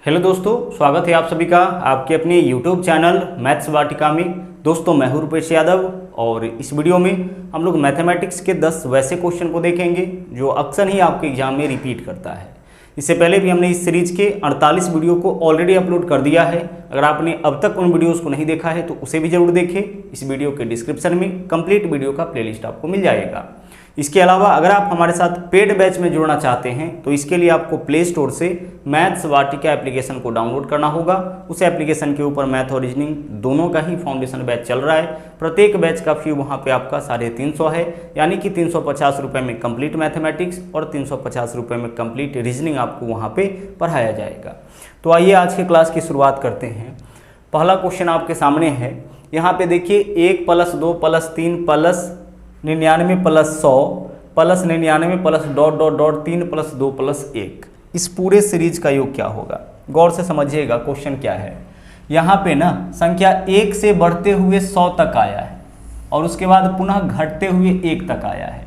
Hello दोस्तों, स्वागत है आप सभी का आपके अपने YouTube चैनल मैथ्स वाटिका में। दोस्तों मैं हूं रुपेश यादव और इस वीडियो में हम लोग मैथमेटिक्स के 10 वैसे क्वेश्चन को देखेंगे जो अक्सर ही आपके एग्जाम में रिपीट करता है। इससे पहले भी हमने इस सीरीज के 48 वीडियो को ऑलरेडी अपलोड कर दिया है। अगर आपने अब तक उन वीडियोज़ को नहीं देखा है तो उसे भी जरूर देखें। इस वीडियो के डिस्क्रिप्शन में कंप्लीट वीडियो का प्लेलिस्ट आपको मिल जाएगा। इसके अलावा अगर आप हमारे साथ पेड बैच में जुड़ना चाहते हैं तो इसके लिए आपको प्ले स्टोर से मैथ्स वाटिका एप्लीकेशन को डाउनलोड करना होगा। उस एप्लीकेशन के ऊपर मैथ और रीजनिंग दोनों का ही फाउंडेशन बैच चल रहा है। प्रत्येक बैच का फी वहाँ पे आपका 350 है, यानी कि 350 रुपये में कंप्लीट मैथमेटिक्स और 350 रुपये में कंप्लीट रीजनिंग आपको वहाँ पे पढ़ाया जाएगा। तो आइए आज के क्लास की शुरुआत करते हैं। पहला क्वेश्चन आपके सामने है। यहाँ पे देखिए 1 + 2 + 3 + 99 + 100 + 99 + ... 3 + 2 + 1, इस पूरे सीरीज का योग क्या होगा? गौर से समझिएगा क्वेश्चन क्या है। यहाँ पे ना संख्या 1 से बढ़ते हुए 100 तक आया है और उसके बाद पुनः घटते हुए 1 तक आया है।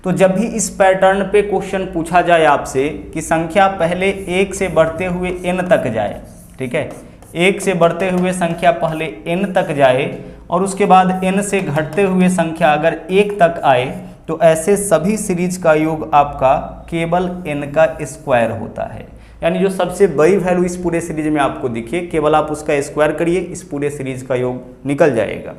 तो जब भी इस पैटर्न पे क्वेश्चन पूछा जाए आपसे कि संख्या पहले 1 से बढ़ते हुए n तक जाए, ठीक है, 1 से बढ़ते हुए संख्या पहले n तक जाए और उसके बाद n से घटते हुए संख्या अगर 1 तक आए तो ऐसे सभी सीरीज का योग आपका केवल n का स्क्वायर होता है। यानी जो सबसे बड़ी वैल्यू इस पूरे सीरीज में आपको दिखे, केवल आप उसका स्क्वायर करिए, इस पूरे सीरीज का योग निकल जाएगा।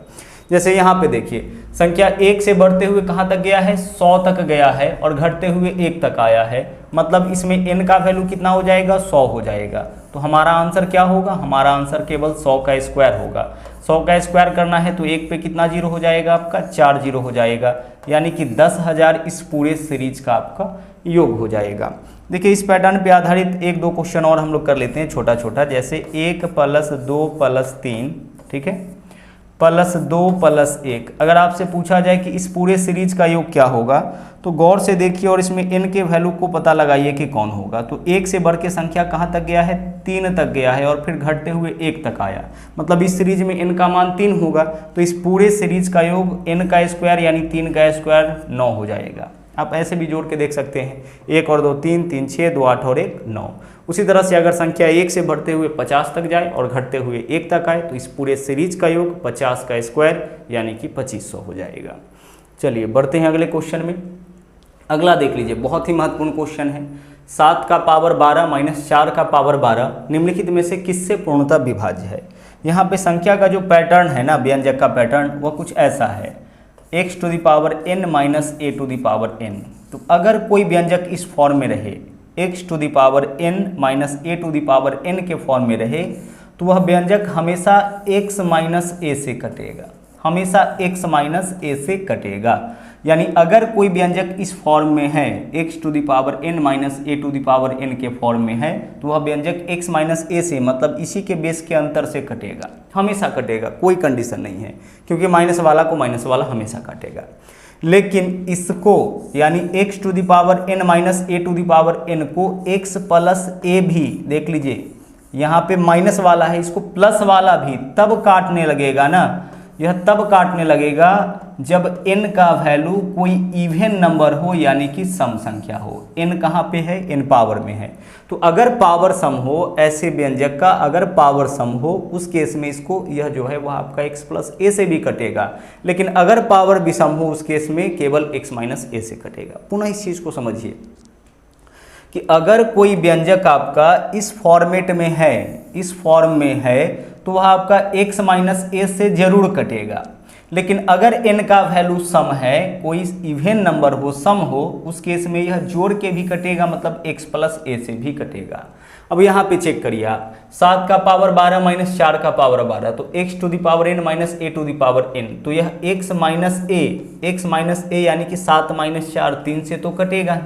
जैसे यहाँ पे देखिए संख्या 1 से बढ़ते हुए कहाँ तक गया है? 100 तक गया है और घटते हुए 1 तक आया है। मतलब इसमें n का वैल्यू कितना हो जाएगा? 100 हो जाएगा। तो हमारा आंसर क्या होगा? हमारा आंसर केवल 100 का स्क्वायर होगा। 100 का स्क्वायर करना है तो 1 पे कितना जीरो हो जाएगा? आपका 4 जीरो हो जाएगा, यानी कि 10,000 इस पूरे सीरीज का आपका योग हो जाएगा। देखिए इस पैटर्न पे आधारित 1-2 क्वेश्चन और हम लोग कर लेते हैं छोटा छोटा। जैसे 1 + 2 + 3, ठीक है, +2 + 1। अगर आपसे पूछा जाए कि इस पूरे सीरीज का योग क्या होगा तो गौर से देखिए और इसमें n के वैल्यू को पता लगाइए कि कौन होगा। तो 1 से बढ़ के संख्या कहाँ तक गया है? 3 तक गया है और फिर घटते हुए 1 तक आया। मतलब इस सीरीज में n का मान 3 होगा। तो इस पूरे सीरीज का योग n का स्क्वायर यानी 3 का स्क्वायर 9 हो जाएगा। आप ऐसे भी जोड़ के देख सकते हैं, 1 और 2 3, 3 6, 2 8 और 1 9। उसी तरह से अगर संख्या 1 से बढ़ते हुए 50 तक जाए और घटते हुए 1 तक आए तो इस पूरे सीरीज का योग 50 का स्क्वायर यानी कि 2500 हो जाएगा। चलिए बढ़ते हैं अगले क्वेश्चन में। अगला देख लीजिए, बहुत ही महत्वपूर्ण क्वेश्चन है। 7 का पावर 12 - 4 का पावर 12 निम्नलिखित में से किससे पूर्णतः विभाज्य है? यहाँ पे संख्या का जो पैटर्न है ना, व्यंजक का पैटर्न, वह कुछ ऐसा है, x⁴ - a⁴n। तो अगर कोई व्यंजक इस फॉर्म में रहे, x⁴ - a⁴n के फॉर्म में रहे तो वह व्यंजक हमेशा x - a से कटेगा, हमेशा x - a से कटेगा। यानी अगर कोई व्यंजक इस फॉर्म में है, x⁴ - a⁴n के फॉर्म में है तो वह व्यंजक x - a से, मतलब इसी के बेस के अंतर से कटेगा, हमेशा कटेगा, कोई कंडीशन नहीं है, क्योंकि माइनस वाला को माइनस वाला हमेशा काटेगा। लेकिन इसको यानी x⁴ - a⁴n को x + a भी, देख लीजिए यहाँ पे माइनस वाला है, इसको प्लस वाला भी तब काटने लगेगा ना, यह तब काटने लगेगा जब n का वैल्यू कोई इवन नंबर हो, यानी कि सम संख्या हो। n कहाँ पे है? n पावर में है। तो अगर पावर सम हो, ऐसे व्यंजक का अगर पावर सम हो, उस केस में इसको यह जो है वह आपका x + a से भी कटेगा। लेकिन अगर पावर विषम हो, उस केस में केवल x - a से कटेगा। पुनः इस चीज़ को समझिए कि अगर कोई व्यंजक आपका इस फॉर्मेट में है, इस फॉर्म में है, तो वह आपका x - a से जरूर कटेगा। लेकिन अगर n का वैल्यू सम है, कोई इवन नंबर हो, सम हो, उस केस में यह जोड़ के भी कटेगा, मतलब x + a से भी कटेगा। अब यहाँ पे चेक करिए आप, 7 का पावर 12 - 4 का पावर 12, तो x⁴ - a⁴n, तो यह x - a यानी कि 7 - 4 3 से तो कटेगा ही।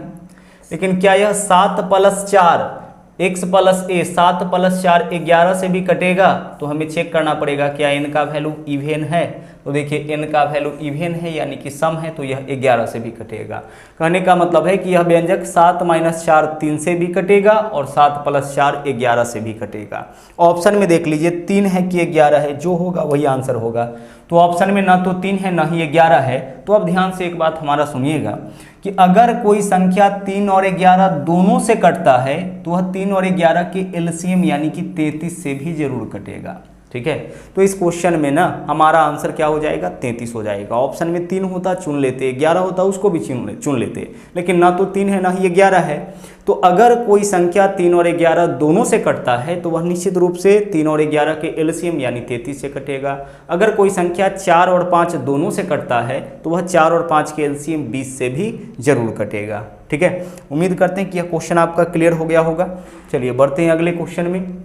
लेकिन क्या यह 7 + 4 x + a 7 + 4 11 से भी कटेगा? तो हमें चेक करना पड़ेगा क्या n का वैल्यू इवन है। तो देखिए n का वैल्यू इवन है यानी कि सम है, तो यह 11 से भी कटेगा। कहने का मतलब है कि यह व्यंजक 7 - 4 3 से भी कटेगा और 7 + 4 11 से भी कटेगा। ऑप्शन में देख लीजिए 3 है कि 11 है, जो होगा वही आंसर होगा। तो ऑप्शन में ना तो 3 है ना ही 11 है। तो अब ध्यान से एक बात हमारा सुनिएगा कि अगर कोई संख्या 3 और 11 दोनों से कटता है तो वह 3 और 11 के एलसीएम यानी कि 33 से भी जरूर कटेगा। ठीक है, तो इस क्वेश्चन में ना हमारा आंसर क्या हो जाएगा, 33 हो जाएगा। ऑप्शन में 3 होता चुन लेते, 11 होता उसको भी चुन लेते, लेकिन ना तो 3 है ना ही 11 है। तो अगर कोई संख्या 3 और 11 दोनों से कटता है तो वह निश्चित रूप से 3 और 11 के एलसीएम यानी 33 से कटेगा। अगर कोई संख्या 4 और 5 दोनों से कटता है तो वह 4 और 5 के एलसीएम 20 से भी जरूर कटेगा। ठीक है, उम्मीद करते हैं कि यह क्वेश्चन आपका क्लियर हो गया होगा। चलिए बढ़ते हैं अगले क्वेश्चन में।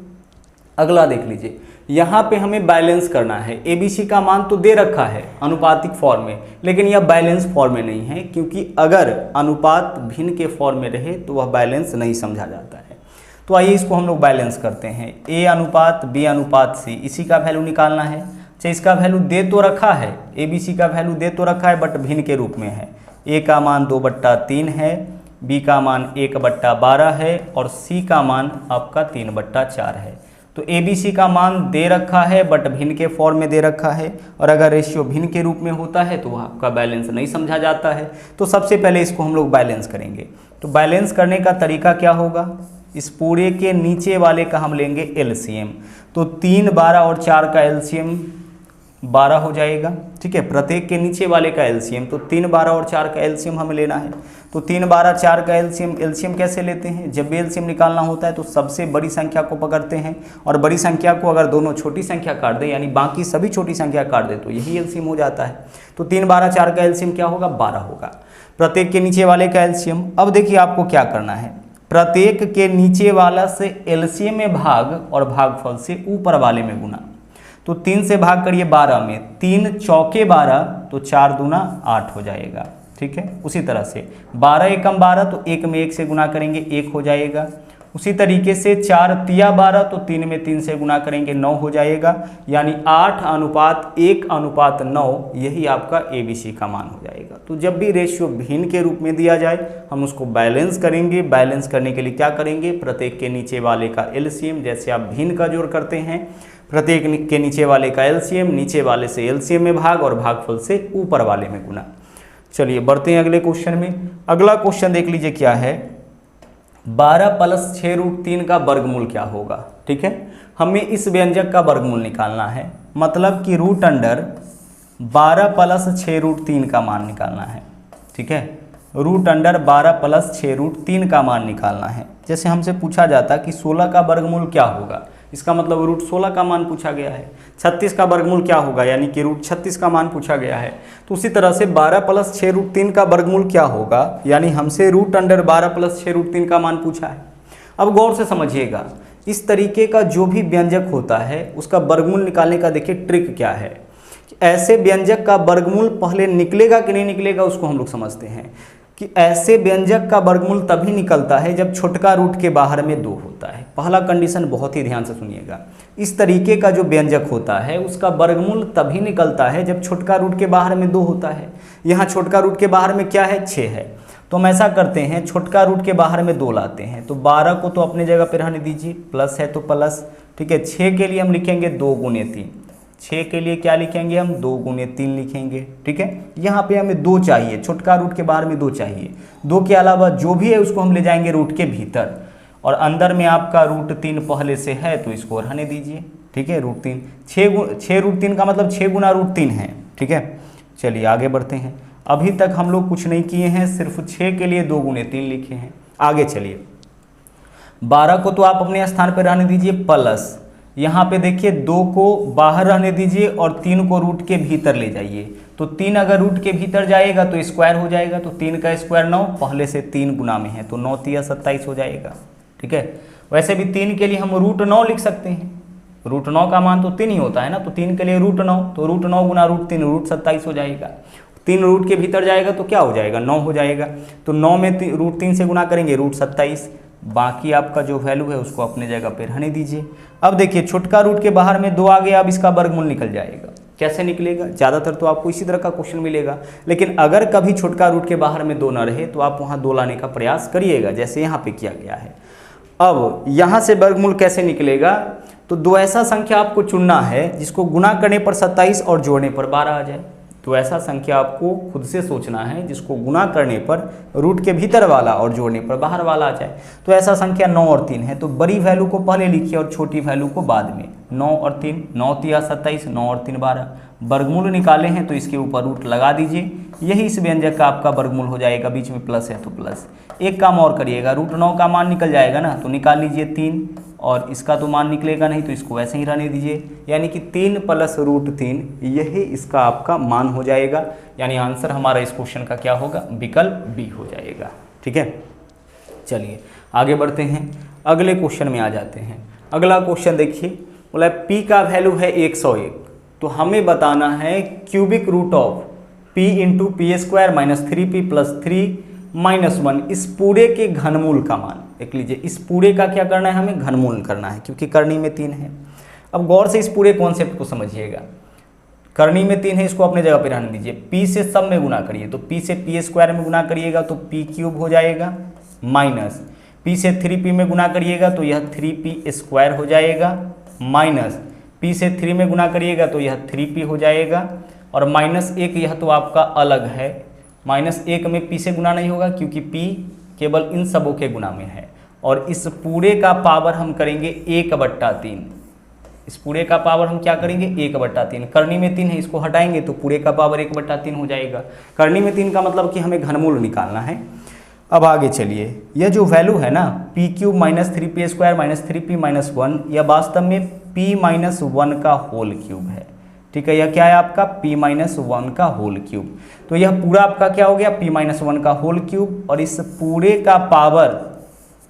अगला देख लीजिए, यहाँ पे हमें बैलेंस करना है। एबीसी का मान तो दे रखा है अनुपातिक फॉर्म में, लेकिन यह बैलेंस फॉर्म में नहीं है, क्योंकि अगर अनुपात भिन्न के फॉर्म में रहे तो वह बैलेंस नहीं समझा जाता है। तो आइए इसको हम लोग बैलेंस करते हैं। ए अनुपात बी अनुपात सी, इसी का वैल्यू निकालना है। अच्छा, इसका वैल्यू दे तो रखा है, एबीसी का वैल्यू दे तो रखा है बट भिन्न के रूप में है। ए का मान 2/3 है, बी का मान 1/12 है और सी का मान आपका 3/4 है। तो एबीसी का मान दे रखा है बट भिन्न के फॉर्म में दे रखा है, और अगर रेशियो भिन्न के रूप में होता है तो वह आपका बैलेंस नहीं समझा जाता है। तो सबसे पहले इसको हम लोग बैलेंस करेंगे। तो बैलेंस करने का तरीका क्या होगा, इस पूरे के नीचे वाले का हम लेंगे एलसीएम। तो 3, 12 और 4 का एलसीएम 12 हो जाएगा। ठीक है, प्रत्येक के नीचे वाले का एलसीएम, तो 3, 12 और 4 का एलसीएम हमें लेना है। तो 3, 12, 4 का एलसीएम कैसे लेते हैं, जब भी एलसीएम निकालना होता है तो सबसे बड़ी संख्या को पकड़ते हैं, और बड़ी संख्या को अगर दोनों छोटी संख्या काट दें यानी बाकी सभी छोटी संख्या काट दें तो यही एलसीएम हो जाता है। तो 3, 12, 4 का एलसीएम क्या होगा, 12 होगा। प्रत्येक के नीचे वाले का एलसीएम, अब देखिए आपको क्या करना है, प्रत्येक के नीचे वाला से एलसीएम में भाग और भागफल से ऊपर वाले में गुना। तो 3 से भाग करिए 12 में, 3 चौके 12, तो 4 दूना 8 हो जाएगा। ठीक है, उसी तरह से 12 एकम 12, तो 1 में 1 से गुना करेंगे 1 हो जाएगा। उसी तरीके से 4 तिया 12, तो 3 में 3 से गुना करेंगे 9 हो जाएगा। यानी 8:1:9 यही आपका एबीसी का मान हो जाएगा। तो जब भी रेशियो भिन्न के रूप में दिया जाए हम उसको बैलेंस करेंगे। बैलेंस करने के लिए क्या करेंगे, प्रत्येक के नीचे वाले का एलसीएम, जैसे आप भिन्न का जोड़ करते हैं, प्रत्येक के नीचे वाले का एलसीएम, नीचे वाले से एलसीएम में भाग और भागफल से ऊपर वाले में गुना। चलिए बढ़ते हैं अगले क्वेश्चन में। अगला क्वेश्चन देख लीजिए क्या है, 12 + 6√3 का वर्गमूल क्या होगा। ठीक है, हमें इस व्यंजक का वर्गमूल निकालना है, मतलब कि √12 + 6√3 का मान निकालना है। ठीक है, √12 + 6√3 का मान निकालना है। जैसे हमसे पूछा जाता कि 16 का वर्गमूल क्या होगा, इसका मतलब √16 का मान पूछा गया है। 36 का वर्गमूल क्या होगा, यानी कि √36 का मान पूछा गया है। तो उसी तरह से 12 + 6√3 का वर्गमूल क्या होगा, यानी हमसे √12 + 6√3 का मान पूछा है। अब गौर से समझिएगा, इस तरीके का जो भी व्यंजक होता है उसका वर्गमूल निकालने का देखिए ट्रिक क्या है। ऐसे व्यंजक का वर्गमूल पहले निकलेगा कि नहीं निकलेगा उसको हम लोग समझते हैं कि ऐसे व्यंजक का वर्गमूल तभी निकलता है जब छोटका रूट के बाहर में 2 होता है। पहला कंडीशन बहुत ही ध्यान से सुनिएगा, इस तरीके का जो व्यंजक होता है उसका वर्गमूल तभी निकलता है जब छोटका रूट के बाहर में 2 होता है। यहाँ छोटका रूट के बाहर में क्या है, 6 है। तो हम ऐसा करते हैं, छोटका रूट के बाहर में 2 लाते हैं। तो 12 को तो अपने जगह पर रहने दीजिए, प्लस है तो प्लस। ठीक है, 6 के लिए हम लिखेंगे 2 × 3, 6 के लिए क्या लिखेंगे हम, 2 × 3 लिखेंगे। ठीक है, यहाँ पे हमें 2 चाहिए, छोटका रूट के बाहर में 2 चाहिए। 2 के अलावा जो भी है उसको हम ले जाएंगे रूट के भीतर, और अंदर में आपका √3 पहले से है तो इसको रहने दीजिए। ठीक है, √3 6 √3 का मतलब 6 × √3 है। ठीक है, चलिए आगे बढ़ते हैं। अभी तक हम लोग कुछ नहीं किए हैं, सिर्फ 6 के लिए 2 × 3 लिखे हैं। आगे चलिए, 12 को तो आप अपने स्थान पर रहने दीजिए प्लस, यहाँ पे देखिए 2 को बाहर रहने दीजिए और 3 को रूट के भीतर ले जाइए। तो 3 अगर रूट के भीतर जाएगा तो स्क्वायर हो जाएगा, तो 3 का स्क्वायर 9, पहले से 3 गुना में है तो 9 × 3 = 27 हो जाएगा। ठीक है, वैसे भी 3 के लिए हम √9 लिख सकते हैं, √9 का मान तो 3 ही होता है ना, तो 3 के लिए √9, तो √9 × √3 √27 हो जाएगा। 3 रूट के भीतर जाएगा तो क्या हो जाएगा, 9 हो जाएगा। तो 9 में √3 से गुना करेंगे √27, बाकी आपका जो वैल्यू है उसको अपने जगह पे रहने दीजिए। अब देखिए छोटका रूट के बाहर में 2 आ गया, अब इसका वर्गमूल निकल जाएगा। कैसे निकलेगा, ज़्यादातर तो आपको इसी तरह का क्वेश्चन मिलेगा, लेकिन अगर कभी छोटका रूट के बाहर में 2 ना रहे तो आप वहाँ 2 लाने का प्रयास करिएगा, जैसे यहाँ पे किया गया है। अब यहाँ से वर्गमूल कैसे निकलेगा, तो 2 ऐसा संख्या आपको चुनना है जिसको गुना करने पर 27 और जोड़ने पर 12 आ जाए। तो ऐसा संख्या आपको खुद से सोचना है जिसको गुना करने पर रूट के भीतर वाला और जोड़ने पर बाहर वाला आ जाए। तो ऐसा संख्या 9 और 3 है, तो बड़ी वैल्यू को पहले लिखिए और छोटी वैल्यू को बाद में। 9 और 3, 9 तिया 27, 9 और 3 12। वर्गमूल निकाले हैं तो इसके ऊपर रूट लगा दीजिए, यही इस व्यंजक का आपका वर्गमूल हो जाएगा। बीच में प्लस है तो प्लस। एक काम और करिएगा, रूट 9 का मान निकल जाएगा ना, तो निकाल लीजिए 3, और इसका तो मान निकलेगा नहीं तो इसको वैसे ही रहने दीजिए, यानी कि 3 + √3 यही इसका आपका मान हो जाएगा। यानी आंसर हमारा इस क्वेश्चन का क्या होगा, विकल्प बी हो जाएगा। ठीक है, चलिए आगे बढ़ते हैं, अगले क्वेश्चन में आ जाते हैं। अगला क्वेश्चन देखिए, बोला p का वैल्यू है 101, तो हमें बताना है cubic root of p × p² - 3p + 3 - 1 इस पूरे के घनमूल का मान। देख लीजिए, इस पूरे का क्या करना है, हमें घनमूल करना है, क्योंकि करनी में 3 है। अब गौर से इस पूरे कॉन्सेप्ट को समझिएगा। करनी में 3 है, इसको अपने जगह पे रहने दीजिए। p से सब में गुना करिए, तो p से p² में गुना करिएगा तो p³ हो जाएगा, माइनस p से 3p में गुना करिएगा तो यह 3p² हो जाएगा, माइनस p से 3 में गुना करिएगा तो यह 3p हो जाएगा, और -1 यह तो आपका अलग है। -1 में p से गुना नहीं होगा क्योंकि p केवल इन सबों के गुना में है, और इस पूरे का पावर हम करेंगे 1/3। इस पूरे का पावर हम क्या करेंगे, 1/3। करनी में 3 है, इसको हटाएंगे तो पूरे का पावर 1/3 हो जाएगा। करनी में 3 का मतलब कि हमें घनमूल निकालना है। अब आगे चलिए, यह जो वैल्यू है ना p³ - 3p² - 3p - 1, यह वास्तव में p - 1 का होल क्यूब है। ठीक है, यह क्या है आपका p - 1 का होल क्यूब। तो यह पूरा आपका क्या हो गया, p - 1 का होल क्यूब, और इस पूरे का पावर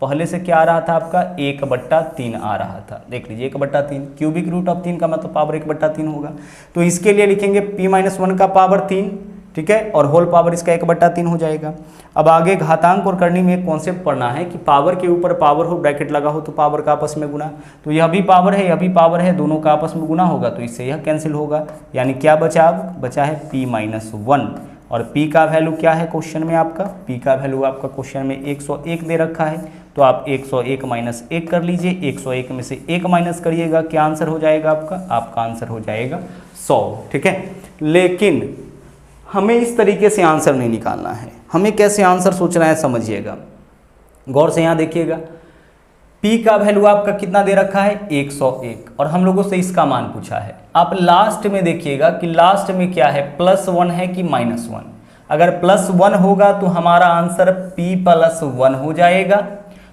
पहले से क्या आ रहा था आपका, 1/3 आ रहा था। देख लीजिए 1/3, क्यूबिक रूट ऑफ 3 का मतलब पावर 1/3 होगा। तो इसके लिए लिखेंगे p - 1 का पावर 3, ठीक है, और होल पावर इसका 1/3 हो जाएगा। अब आगे घातांक और करनी में एक कॉन्सेप्ट पढ़ना है कि पावर के ऊपर पावर हो, ब्रैकेट लगा हो तो पावर का आपस में गुना। तो यह भी पावर है, यह भी पावर है, दोनों का आपस में गुना होगा तो इससे यह कैंसिल होगा। यानी क्या बचा, अब बचा है p - 1, और p का वैल्यू क्या है क्वेश्चन में आपका, p का वैल्यू आपका क्वेश्चन में 101 दे रखा है, तो आप 101 - 1 कर लीजिए। 101 में से 1 माइनस करिएगा, क्या आंसर हो जाएगा आपका आंसर हो जाएगा 100। ठीक है, लेकिन हमें इस तरीके से आंसर नहीं निकालना है, हमें कैसे आंसर सोचना है समझिएगा, गौर से यहाँ देखिएगा। p का वैल्यू आपका कितना दे रखा है, 101, और हम लोगों से इसका मान पूछा है। आप लास्ट में देखिएगा कि लास्ट में क्या है, +1 है कि -1। अगर +1 होगा तो हमारा आंसर p + 1 हो जाएगा,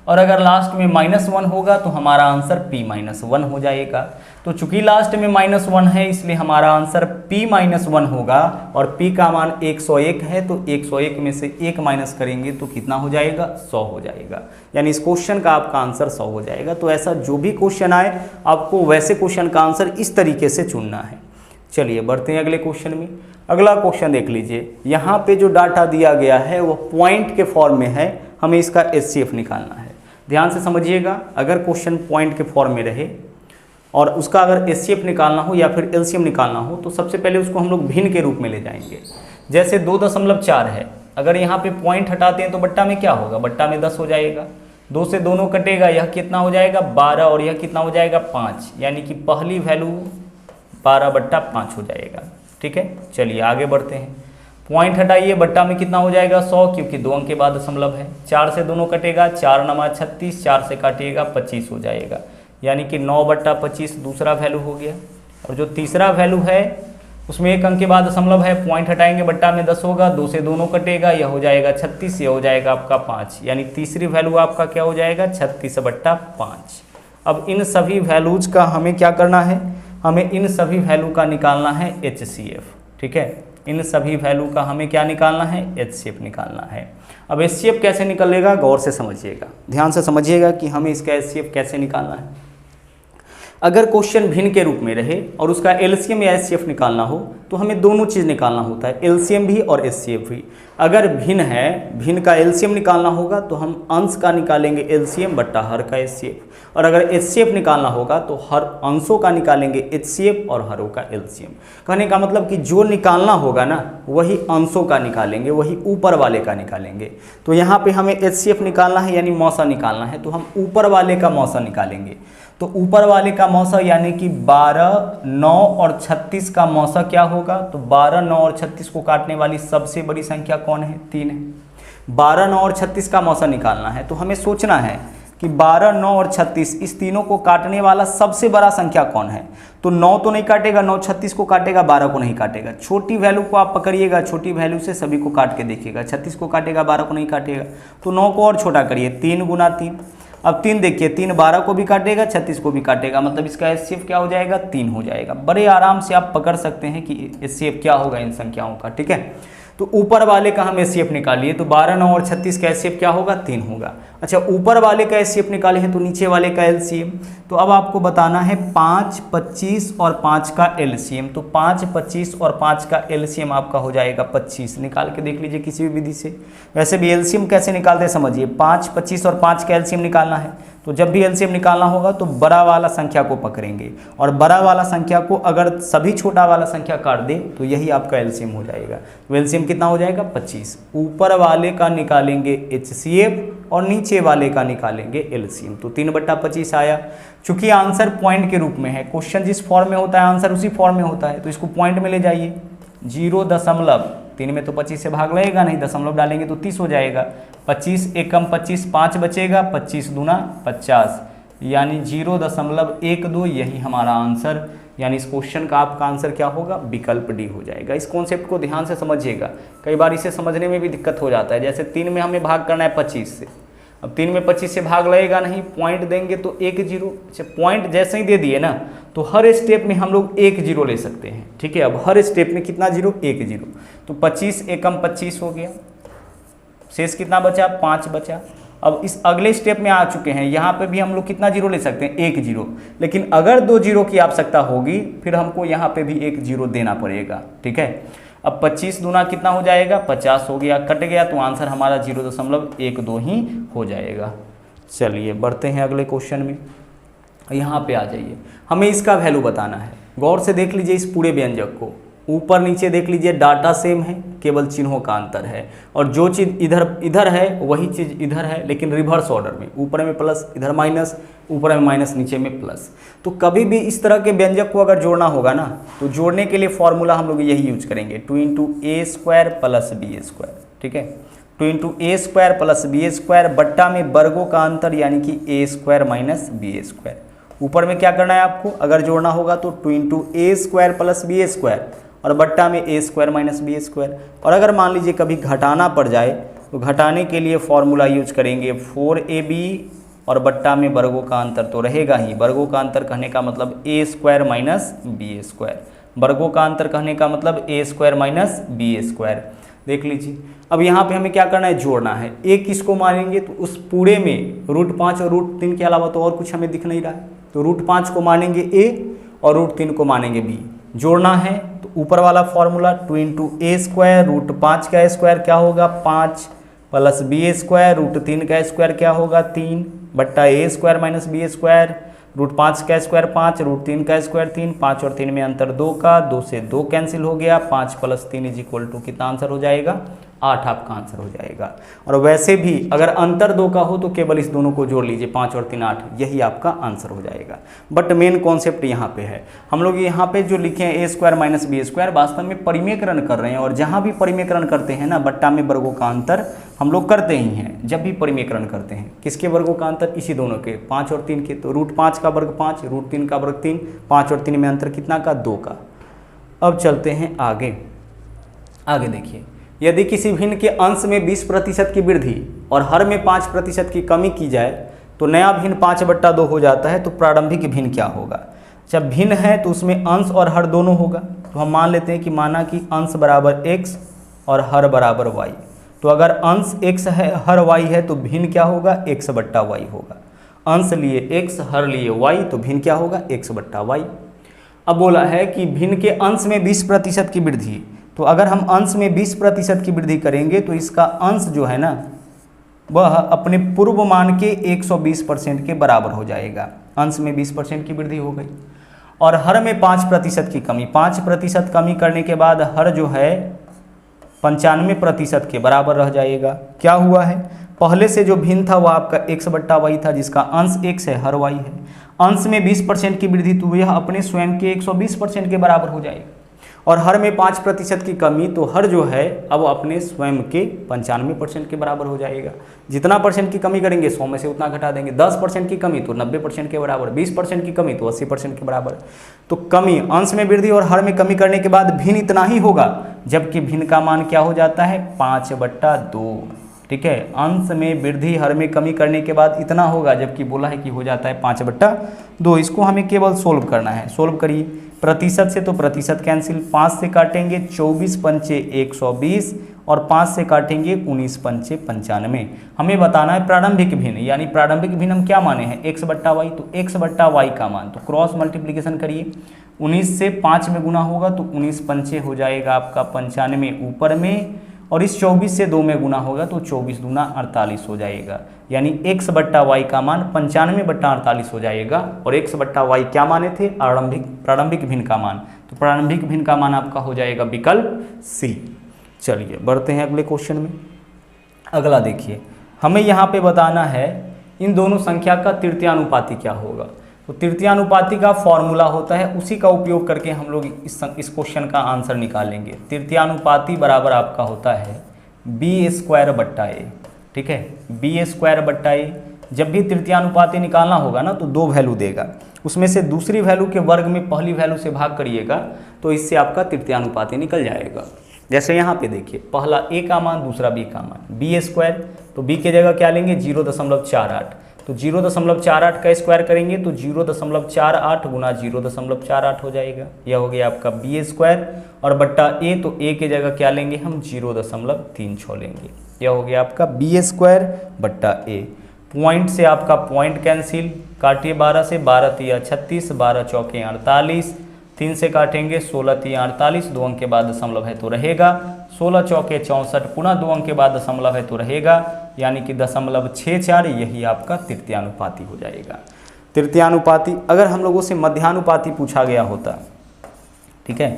और अगर लास्ट में -1 होगा तो हमारा आंसर p - 1 हो जाएगा। तो चूंकि लास्ट में -1 है इसलिए हमारा आंसर p - 1 होगा, और p का मान 101 है, तो 101 में से 1 माइनस करेंगे तो कितना हो जाएगा, 100 हो जाएगा। यानी इस क्वेश्चन का आपका आंसर 100 हो जाएगा। तो ऐसा जो भी क्वेश्चन आए आपको वैसे क्वेश्चन का आंसर इस तरीके से चुनना है। चलिए बढ़ते हैं अगले क्वेश्चन में। अगला क्वेश्चन देख लीजिए, यहाँ पे जो डाटा दिया गया है वो पॉइंट के फॉर्म में है, हमें इसका HCF निकालना है। ध्यान से समझिएगा, अगर क्वेश्चन पॉइंट के फॉर्म में रहे और उसका अगर HCF निकालना हो या फिर LCM निकालना हो तो सबसे पहले उसको हम लोग भिन्न के रूप में ले जाएंगे। जैसे 2.4 है, अगर यहाँ पे पॉइंट हटाते हैं तो बट्टा में क्या होगा, बट्टा में 10 हो जाएगा। 2 से दोनों कटेगा, यह कितना हो जाएगा 12, और यह कितना हो जाएगा 5, यानी कि पहली वैल्यू 12/5 हो जाएगा। ठीक है, चलिए आगे बढ़ते हैं। पॉइंट हटाइए, बट्टा में कितना हो जाएगा 100, क्योंकि 2 अंक के बाद दशमलव है। 4 से दोनों कटेगा, 4 × 36, 4 से काटिएगा 25 हो जाएगा, यानी कि 9/25 दूसरा वैल्यू हो गया। और जो तीसरा वैल्यू है उसमें 1 अंक के बाद दशमलव है, पॉइंट हटाएंगे बट्टा में 10 होगा, 2 से दोनों कटेगा, यह हो जाएगा 36, यह हो जाएगा आपका 5, यानी तीसरी वैल्यू आपका क्या हो जाएगा 36/5। अब इन सभी वैल्यूज का हमें क्या करना है, हमें इन सभी वैल्यू का निकालना है HCF। ठीक है, इन सभी वैल्यू का हमें क्या निकालना है, HCF निकालना है। अब HCF कैसे निकलेगा, गौर से समझिएगा, ध्यान से समझिएगा कि हमें इसका HCF कैसे निकालना है। अगर क्वेश्चन भिन्न के रूप में रहे और उसका LCM या HCF निकालना हो तो हमें दोनों चीज़ निकालना होता है, LCM भी और HCF भी। अगर भिन्न है, भिन्न का LCM निकालना होगा तो हम अंश का निकालेंगे LCM बट्टा हर का HCF, और अगर HCF निकालना होगा तो हर अंशों का निकालेंगे HCF और हरों का LCM। कहने का मतलब कि जो निकालना होगा ना वही अंशों का निकालेंगे, वही ऊपर वाले का निकालेंगे। तो यहाँ पे हमें HCF निकालना है यानी मौसा निकालना है, तो हम ऊपर वाले का मौसा निकालेंगे। तो ऊपर वाले का मौसा यानी कि 12, 9 और 36 का मौसा क्या होगा? तो 12, 9 और 36 को काटने वाली सबसे बड़ी संख्या कौन है? 3 है। 12, 9 और 36 का मौसा निकालना है तो हमें सोचना है कि 12, 9 और 36 इस तीनों को काटने वाला सबसे बड़ा संख्या कौन है? तो 9 तो नहीं काटेगा, 9 36 को काटेगा, 12 को नहीं काटेगा। छोटी वैल्यू को आप पकड़िएगा, छोटी वैल्यू से सभी को काट के देखिएगा। 36 को काटेगा, 12 को नहीं काटेगा। तो 9 को और छोटा करिए, 3 गुना 3। अब 3 देखिए, 3 12 को भी काटेगा, 36 को भी काटेगा, मतलब इसका एचसीएफ क्या हो जाएगा? 3 हो जाएगा। बड़े आराम से आप पकड़ सकते हैं कि एचसीएफ क्या होगा इन संख्याओं का, ठीक है। तो ऊपर वाले का हम एचसीएफ निकालिए, तो 12, 9 और 36 का एचसीएफ क्या होगा? 3 होगा। अच्छा, ऊपर वाले का एचसीएफ निकाले हैं तो नीचे वाले का एलसीएम, तो अब आपको बताना है 5, 25 और 5 का एलसीएम। तो 5, 25 और 5 का एलसीएम आपका हो जाएगा 25। निकाल के देख लीजिए किसी भी विधि से। वैसे भी एलसीएम कैसे निकालते हैं समझिए। 5, 25 और 5 का एलसीएम निकालना है, तो जब भी एलसीएम निकालना होगा तो बड़ा वाला संख्या को पकड़ेंगे, और बड़ा वाला संख्या को अगर सभी छोटा वाला संख्या काट दे तो यही आपका एलसीएम हो जाएगा। तो एलसीएम कितना हो जाएगा? 25। ऊपर वाले का निकालेंगे एचसीएफ और नीचे वाले का निकालेंगे एलसीएम। तो 3/25 आया। चूंकि आंसर पॉइंट के रूप में है, क्वेश्चन जिस फॉर्म में होता है आंसर उसी फॉर्म में होता है, तो इसको पॉइंट में ले जाइए। 0.3 में तो 25 से भाग लगेगा नहीं, दशमलव डालेंगे तो 30 हो जाएगा। 25 एकम 25, 5 बचेगा, 25 दूना 50, यानी 0.12। यही हमारा आंसर, यानी इस क्वेश्चन का आपका आंसर क्या होगा? विकल्प डी हो जाएगा। इस कॉन्सेप्ट को ध्यान से समझिएगा, कई बार इसे समझने में भी दिक्कत हो जाता है। जैसे 3 में हमें भाग करना है 25 से, अब 3 में 25 से भाग लगेगा नहीं, पॉइंट देंगे तो 1 0। अच्छा, पॉइंट जैसे ही दे दिए ना तो हर स्टेप में हम लोग 1 0 ले सकते हैं, ठीक है। अब हर स्टेप में कितना 0? 1 0। तो 25 एकम 25 हो गया, शेष कितना बचा? 5 बचा। अब इस अगले स्टेप में आ चुके हैं, यहाँ पे भी हम लोग कितना 0 ले सकते हैं? 1 0। लेकिन अगर 2 0 की आवश्यकता होगी फिर हमको यहाँ पे भी 1 0 देना पड़ेगा, ठीक है। अब 25 दूना कितना हो जाएगा? 50 हो गया, कट गया, तो आंसर हमारा 0.12 ही हो जाएगा। चलिए बढ़ते हैं अगले क्वेश्चन में। यहाँ पे आ जाइए, हमें इसका वैल्यू बताना है। गौर से देख लीजिए इस पूरे व्यंजक को, ऊपर नीचे देख लीजिए, डाटा सेम है, केवल चिन्हों का अंतर है, और जो चीज़ इधर इधर है वही चीज़ इधर है, लेकिन रिवर्स ऑर्डर में। ऊपर में प्लस, इधर माइनस, ऊपर में माइनस, नीचे में प्लस। तो कभी भी इस तरह के व्यंजक को अगर जोड़ना होगा ना, तो जोड़ने के लिए फॉर्मूला हम लोग यही यूज करेंगे, 2 × a² + b², ठीक है। 2 × a² + b² बट्टा में वर्गों का अंतर, यानी कि a² - b²। ऊपर में क्या करना है आपको, अगर जोड़ना होगा तो 2 × a² + b² और बट्टा में a² - b²। और अगर मान लीजिए कभी घटाना पड़ जाए तो घटाने के लिए फॉर्मूला यूज करेंगे 4ab और बट्टा में वर्गों का अंतर तो रहेगा ही। वर्गों का अंतर कहने का मतलब a² - b²। वर्गों का अंतर कहने का मतलब a² - b²। देख लीजिए, अब यहाँ पे हमें क्या करना है? जोड़ना है। a किसको मानेंगे? तो उस पूरे में √5 और √3 के अलावा तो और कुछ हमें दिख नहीं रहा है, तो √5 को मानेंगे a और √3 को मानेंगे b। जोड़ना है तो ऊपर वाला फॉर्मूला 2 × a², √5 का स्क्वायर क्या होगा? 5 + b² √3 का स्क्वायर क्या होगा? 3 बट्टा a² - b²। √5 का स्क्वायर 5, √3 का स्क्वायर 3, 5 और 3 में अंतर 2 का, 2 से 2 कैंसिल हो गया, 5 + 3 = कितना आंसर हो जाएगा? 8 आपका आंसर हो जाएगा। और वैसे भी अगर अंतर 2 का हो तो केवल इस दोनों को जोड़ लीजिए, 5 और 3 8, यही आपका आंसर हो जाएगा। बट मेन कॉन्सेप्ट यहाँ पे है, हम लोग यहाँ पे जो लिखे हैं a² - b² वास्तव में परिमेयकरण कर रहे हैं, और जहाँ भी परिमेयकरण करते हैं ना, बट्टा में वर्गों का अंतर हम लोग करते ही हैं। जब भी परिमेयकरण करते हैं किसके वर्गों का अंतर? इसी दोनों के, 5 और 3 के। तो √5 का वर्ग 5, √3 का वर्ग 3, 5 और 3 में अंतर कितना का? 2 का। अब चलते हैं आगे। आगे देखिए, यदि किसी भिन्न के अंश में 20% की वृद्धि और हर में 5% की कमी की जाए तो नया भिन्न 5/2 हो जाता है, तो प्रारंभिक भिन्न क्या होगा? जब भिन्न है तो उसमें अंश और हर दोनों होगा, तो हम मान लेते हैं कि माना कि अंश बराबर x और हर बराबर y। तो अगर अंश x है, हर y है, तो भिन्न क्या होगा? x/y होगा। अंश लिए x, हर लिए y, तो भिन्न क्या होगा? x/y। अब बोला है कि भिन्न के अंश में 20% की वृद्धि, तो अगर हम अंश में 20% की वृद्धि करेंगे तो इसका अंश जो है ना वह अपने पूर्व मान के 120% के बराबर हो जाएगा। अंश में 20% की वृद्धि हो गई, और हर में 5% की कमी। 5% कमी करने के बाद हर जो है 95% के बराबर रह जाएगा। क्या हुआ है? पहले से जो भिन्न था वह आपका x/y था, जिसका अंश x है, हर y है। अंश में 20% की वृद्धि तो यह अपने स्वयं के 120% के बराबर हो जाएगा। और हर में 5% की कमी तो हर जो है अब अपने स्वयं के 95% के बराबर हो जाएगा। जितना परसेंट की कमी करेंगे 100 में से उतना घटा देंगे। 10% की कमी तो 90% के बराबर, 20% की कमी तो 80% के बराबर। तो कमी, अंश में वृद्धि और हर में कमी करने के बाद भिन्न इतना ही होगा, जबकि भिन्न का मान क्या हो जाता है 5/2। ठीक है, अंश में वृद्धि हर में कमी करने के बाद इतना होगा, जबकि बोला है कि हो जाता है 5/2। इसको हमें केवल सोल्व करना है। सोल्व करिए। प्रतिशत से तो प्रतिशत कैंसिल, 5 से काटेंगे 24 पंचे 120 और 5 से काटेंगे 19 पंचे 95। हमें बताना है प्रारंभिक भिन्न, यानी प्रारंभिक भिन्न हम क्या माने हैं x/y, तो x/y का मान तो क्रॉस मल्टीप्लिकेशन करिए। 19 से 5 में गुना होगा तो 19 पंचे हो जाएगा आपका 95 ऊपर में, और इस 24 से 2 में गुना होगा तो 24 दूना 48 हो जाएगा, यानी x/y का मान 95/48 हो जाएगा। और x/y क्या माने थे, प्रारंभिक भिन्न का मान, तो प्रारंभिक भिन्न का मान आपका हो जाएगा विकल्प सी। चलिए बढ़ते हैं अगले क्वेश्चन में। अगला देखिए, हमें यहाँ पे बताना है इन दोनों संख्या का तृतीयानुपाती क्या होगा। तो तृतीयानुपाती का फॉर्मूला होता है, उसी का उपयोग करके हम लोग इस क्वेश्चन का आंसर निकालेंगे। तृतीयानुपाती बराबर आपका होता है b² a। ठीक है, b² a। जब भी तृतीयानुपाती निकालना होगा ना तो 2 वैल्यू देगा, उसमें से दूसरी वैल्यू के वर्ग में पहली वैल्यू से भाग करिएगा तो इससे आपका तृतीयानुपाती निकल जाएगा। जैसे यहाँ पे देखिए, पहला a का मान, दूसरा b का मान, b², तो b की जगह क्या लेंगे 0.48, तो 0.48 का स्क्वायर करेंगे तो 0.48 गुना 0.48 हो जाएगा। यह हो गया आपका b², और बट्टा a, तो a की जगह क्या लेंगे हम 0.36 लेंगे। यह हो गया आपका b² बट्टा a। पॉइंट से आपका पॉइंट कैंसिल, काटिए 12 से, 12 तिया 36, 12 चौके 48, 3 से काटेंगे 16 तिया 48, 2 अंक के बाद दशमलव है तो रहेगा, 16 चौके 64, पुनः 2 अंक के बाद दशमलव है तो रहेगा, यानी कि 0.64। यही आपका तृतीयानुपाती हो जाएगा। तृतीयानुपाती अगर हम लोगों से मध्यानुपाती पूछा गया होता, ठीक है,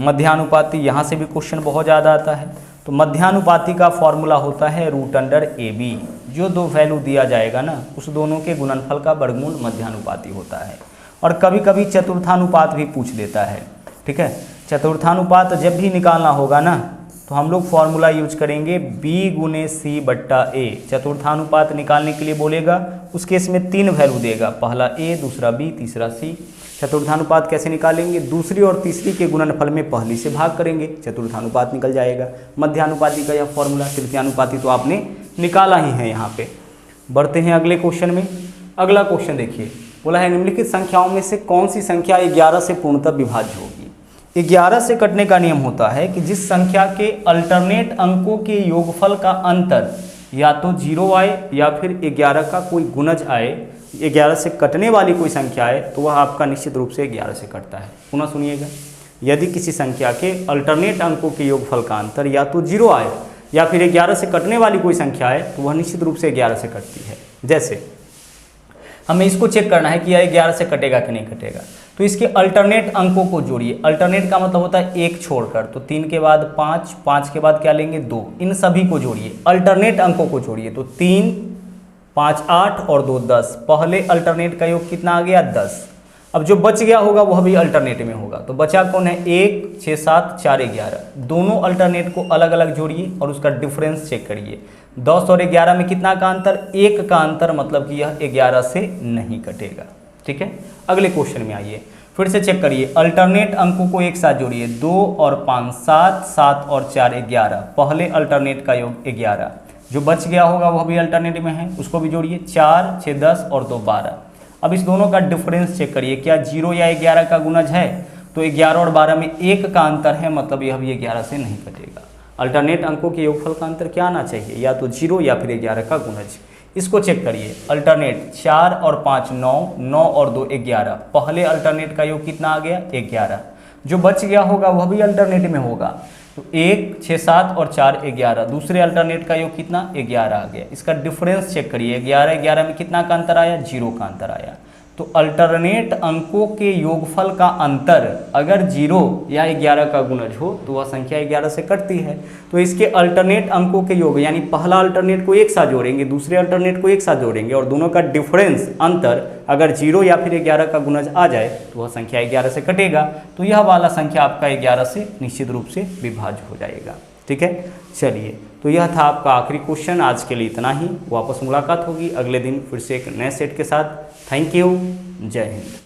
मध्यानुपाती यहाँ से भी क्वेश्चन बहुत ज़्यादा आता है। तो मध्यानुपाती का फॉर्मूला होता है √AB। जो 2 वैल्यू दिया जाएगा ना, उस दोनों के गुणनफल का वर्गमूल मध्यानुपाती होता है। और कभी कभी चतुर्थानुपात भी पूछ देता है। ठीक है, चतुर्थानुपात जब भी निकालना होगा ना तो हम लोग फॉर्मूला यूज करेंगे b/c/a। चतुर्थानुपात निकालने के लिए बोलेगा, उस केस में 3 वैल्यू देगा, पहला a, दूसरा b, तीसरा c। चतुर्थानुपात कैसे निकालेंगे, दूसरी और तीसरी के गुणनफल में पहली से भाग करेंगे, चतुर्थानुपात निकल जाएगा। मध्यानुपाती का यह फॉर्मूला, तृतीयानुपाती तो आपने निकाला ही है यहाँ पे। बढ़ते हैं अगले क्वेश्चन में। अगला क्वेश्चन देखिए, बोला है निम्नलिखित संख्याओं में से कौन सी संख्या 11 से पूर्णतः विभाज्य होगी। 11 से कटने का नियम होता है कि जिस संख्या के अल्टरनेट अंकों के योगफल का अंतर या तो 0 आए या फिर 11 का कोई गुणज आए, 11 से कटने वाली कोई संख्या है तो वह आपका निश्चित रूप से 11 से कटता है। पुनः सुनिएगा, यदि किसी संख्या के अल्टरनेट अंकों के योगफल का अंतर या तो 0 आए या फिर 11 से कटने वाली कोई संख्या है तो वह निश्चित रूप से 11 से कटती है। जैसे हमें इसको चेक करना है कि यह 11 से कटेगा कि नहीं कटेगा, तो इसके अल्टरनेट अंकों को जोड़िए। अल्टरनेट का मतलब होता है 1 छोड़कर, तो 3 के बाद 5, 5 के बाद क्या लेंगे 2, इन सभी को जोड़िए, अल्टरनेट अंकों को जोड़िए। तो 3, 5, 8 और 2, 10। पहले अल्टरनेट का योग कितना आ गया 10। अब जो बच गया होगा वह भी अल्टरनेट में होगा, तो बचा कौन है 1, 6, 7, 4, 11। दोनों अल्टरनेट को अलग अलग जोड़िए और उसका डिफरेंस चेक करिए। 10 और 11 में कितना का अंतर, 1 का अंतर, मतलब कि यह 11 से नहीं कटेगा। ठीक है, अगले क्वेश्चन में आइए, फिर से चेक करिए। अल्टरनेट अंकों को एक साथ जोड़िए, 2 और 5 7, 7 और 4 11। पहले अल्टरनेट का योग 11, जो बच गया होगा वह भी अल्टरनेट में है, उसको भी जोड़िए। 4, 6, 10 और 2 12। अब इस दोनों का डिफरेंस चेक करिए, क्या 0 या 11 का गुणज है, तो 11 और 12 में 1 का अंतर है, मतलब यह भी 11 से नहीं कटेगा। अल्टरनेट अंकों के योगफल का अंतर क्या आना चाहिए, या तो 0 या फिर 11 का गुणज। इसको चेक करिए। अल्टरनेट 4 और 5 9, 9 और 2 11। पहले अल्टरनेट का योग कितना आ गया 11, जो बच गया होगा वह भी अल्टरनेट में होगा, तो 1, 6, 7 और 4 11। दूसरे अल्टरनेट का योग कितना 11 आ गया। इसका डिफरेंस चेक करिए, 11 11 में कितना का अंतर आया, 0 का अंतर आया। तो अल्टरनेट अंकों के योगफल का अंतर अगर 0 या 11 का गुणज हो तो वह संख्या 11 से कटती है। तो इसके अल्टरनेट अंकों के योग यानी पहला अल्टरनेट को एक साथ जोड़ेंगे, दूसरे अल्टरनेट को एक साथ जोड़ेंगे और दोनों का डिफरेंस अंतर अगर 0 या फिर 11 का गुणज आ जाए तो वह संख्या 11 से कटेगा। तो यह वाला संख्या आपका 11 से निश्चित रूप से विभाज्य हो जाएगा। ठीक है, चलिए, तो यह था आपका आखिरी क्वेश्चन। आज के लिए इतना ही। वापस मुलाकात होगी अगले दिन फिर से एक नए सेट के साथ। थैंक यू, जय हिंद।